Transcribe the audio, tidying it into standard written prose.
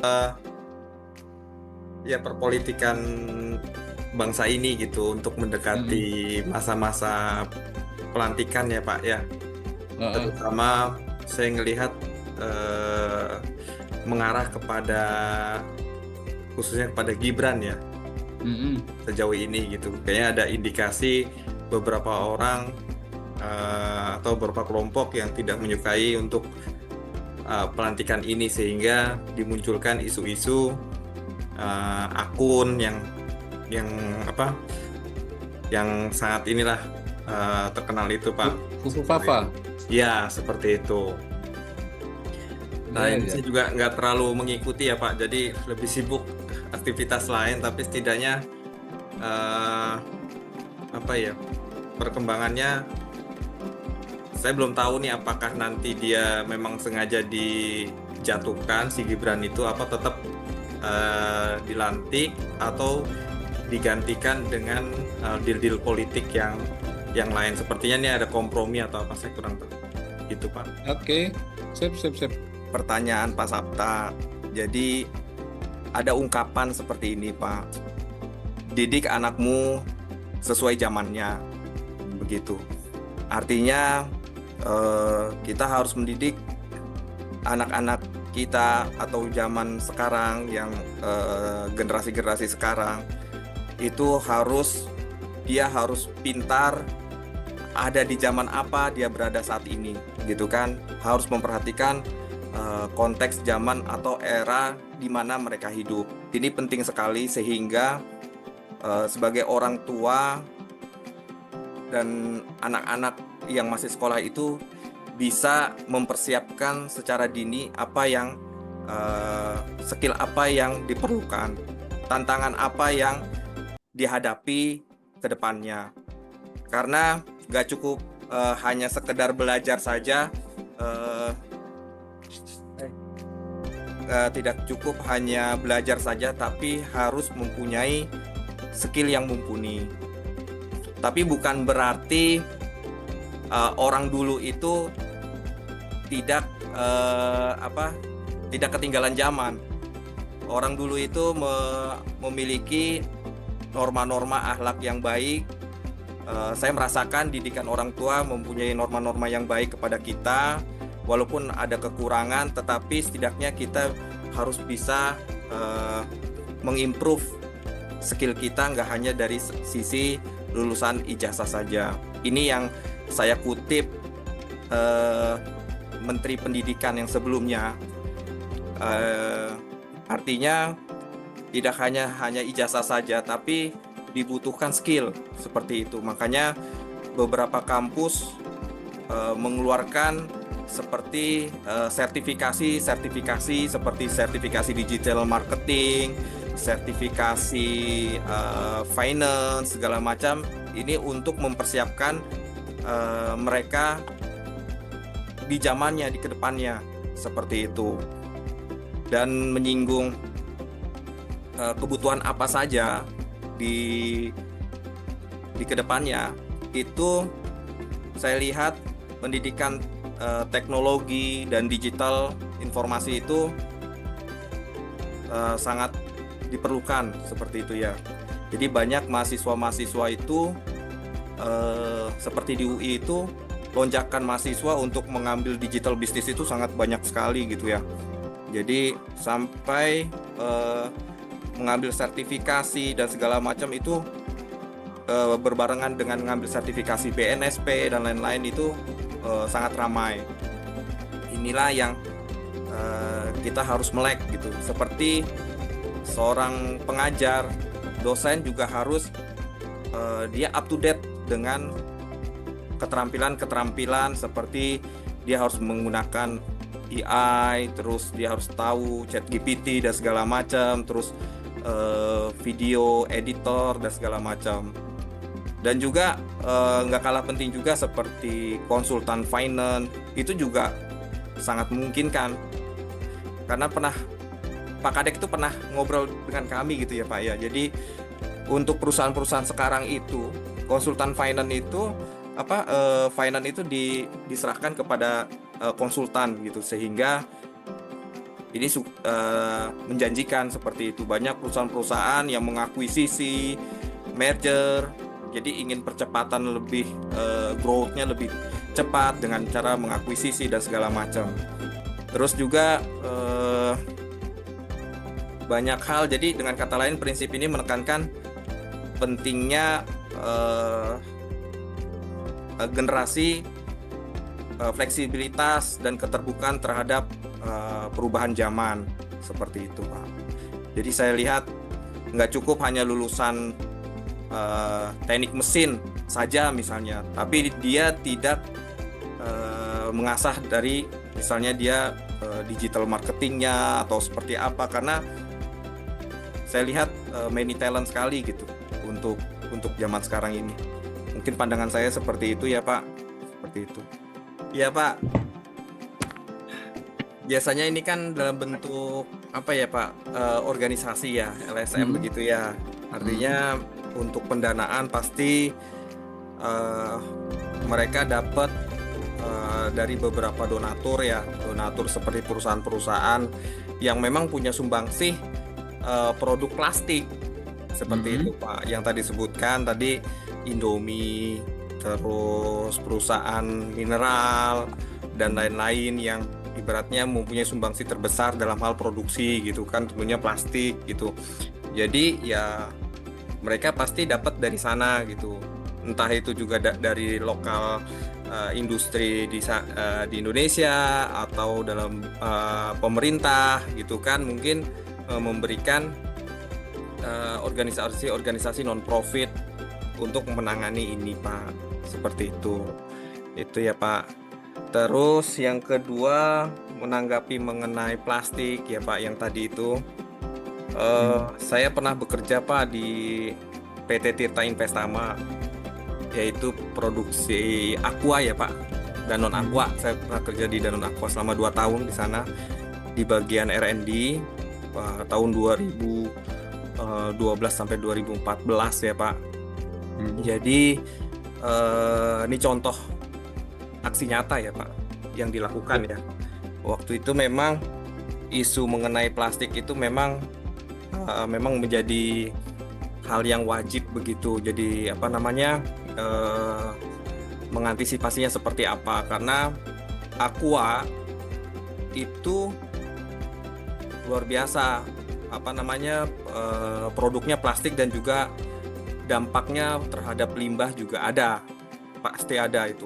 eh, ya perpolitikan bangsa ini gitu untuk Mm-mm. mendekati masa-masa pelantikan ya Pak ya. Heeh. Terutama saya ngelihat eh, mengarah kepada khususnya kepada Gibran ya Mm-mm. sejauh ini gitu. Kayaknya ada indikasi beberapa orang atau beberapa kelompok yang tidak menyukai untuk pelantikan ini sehingga dimunculkan isu-isu akun yang apa yang sangat inilah terkenal itu Pak. Fufu Seperti itu. Fafa. Ya, seperti itu. Nah, Ya, ini ya. saya juga nggak terlalu mengikuti ya Pak, jadi lebih sibuk aktivitas lain, tapi setidaknya eh, apa ya perkembangannya saya belum tahu nih apakah nanti dia memang sengaja dijatuhkan si Gibran itu apa tetap dilantik atau digantikan dengan deal-deal politik yang lain. Sepertinya ini ada kompromi atau apa saya kurang tahu. Gitu Pak. Oke. Sip, sip, sip. Pertanyaan Pak Sapta. Jadi ada ungkapan seperti ini Pak. Didik anakmu sesuai zamannya. Begitu. Artinya kita harus mendidik anak-anak kita atau zaman sekarang yang generasi-generasi sekarang itu dia harus pintar ada di zaman apa dia berada saat ini gitu kan, harus memperhatikan konteks zaman atau era di mana mereka hidup. Ini penting sekali sehingga sebagai orang tua dan anak-anak yang masih sekolah itu bisa mempersiapkan secara dini apa yang skill apa yang diperlukan, tantangan apa yang dihadapi ke depannya. Karena gak cukup hanya sekedar belajar saja, eh, tidak cukup hanya belajar saja, tapi harus mempunyai skill yang mumpuni. Tapi bukan berarti orang dulu itu tidak tidak ketinggalan zaman. Orang dulu itu memiliki norma-norma akhlak yang baik. Saya merasakan didikan orang tua mempunyai norma-norma yang baik kepada kita. Walaupun ada kekurangan, tetapi setidaknya kita harus bisa mengimprove skill kita, nggak hanya dari sisi lulusan ijazah saja. Ini yang saya kutip Menteri Pendidikan yang sebelumnya. Artinya tidak hanya ijazah saja, tapi dibutuhkan skill seperti itu. Makanya beberapa kampus mengeluarkan seperti sertifikasi seperti sertifikasi digital marketing, sertifikasi finance segala macam. Ini untuk mempersiapkan mereka di zamannya, di kedepannya seperti itu. Dan menyinggung kebutuhan apa saja di kedepannya, itu saya lihat pendidikan teknologi dan digital informasi itu sangat diperlukan seperti itu ya. Jadi banyak mahasiswa-mahasiswa itu seperti di UI itu lonjakan mahasiswa untuk mengambil digital bisnis itu sangat banyak sekali gitu ya. Jadi sampai mengambil sertifikasi dan segala macam itu berbarengan dengan mengambil sertifikasi BNSP dan lain-lain itu sangat ramai. Inilah yang kita harus melek gitu. Seperti seorang pengajar, dosen juga harus dia up to date dengan keterampilan-keterampilan seperti dia harus menggunakan AI, terus dia harus tahu ChatGPT dan segala macam, terus video editor dan segala macam. Dan juga nggak kalah penting juga seperti konsultan finance, itu juga sangat memungkinkan. Karena Pak Kadek itu pernah ngobrol dengan kami gitu ya Pak ya. Jadi untuk perusahaan-perusahaan sekarang itu konsultan finance itu finance itu diserahkan kepada konsultan gitu, sehingga Ini menjanjikan seperti itu. Banyak perusahaan-perusahaan yang mengakuisisi, merger, jadi ingin percepatan lebih, growth-nya lebih cepat dengan cara mengakuisisi dan segala macam. Terus juga banyak hal, jadi dengan kata lain prinsip ini menekankan pentingnya generasi fleksibilitas dan keterbukaan terhadap perubahan zaman seperti itu, Pak. Jadi saya lihat nggak cukup hanya lulusan teknik mesin saja misalnya, tapi dia tidak mengasah dari misalnya dia digital marketingnya atau seperti apa, karena saya lihat many talent sekali gitu untuk zaman sekarang ini. Mungkin pandangan saya seperti itu ya, Pak. Seperti itu. Ya, Pak. Biasanya ini kan dalam bentuk apa ya, Pak? Organisasi ya, LSM begitu ya. Artinya untuk pendanaan pasti mereka dapat dari beberapa donatur ya, donatur seperti perusahaan-perusahaan yang memang punya sumbangsih produk plastik seperti itu, Pak. Yang tadi sebutkan tadi Indomie, terus perusahaan mineral dan lain-lain yang ibaratnya mempunyai sumbangsih terbesar dalam hal produksi gitu kan, tentunya plastik gitu. Jadi ya mereka pasti dapat dari sana gitu. Entah itu juga dari lokal industri di Indonesia atau dalam pemerintah gitu kan, mungkin memberikan organisasi non-profit untuk menangani ini, Pak. Seperti itu. Itu ya, Pak. Terus yang kedua, menanggapi mengenai plastik ya, Pak, yang tadi itu saya pernah bekerja, Pak, di PT Tirta Investama, yaitu produksi aqua ya, Pak. Danone Aqua. Saya pernah kerja di Danone Aqua selama 2 tahun di sana di bagian R&D tahun 2012 sampai 2014 ya, Pak. Jadi ini contoh aksi nyata ya, Pak, yang dilakukan ya. Waktu itu memang isu mengenai plastik itu memang menjadi hal yang wajib begitu. Jadi apa namanya, mengantisipasinya seperti apa, karena Aqua itu luar biasa apa namanya, produknya plastik dan juga dampaknya terhadap limbah juga ada, pasti ada itu.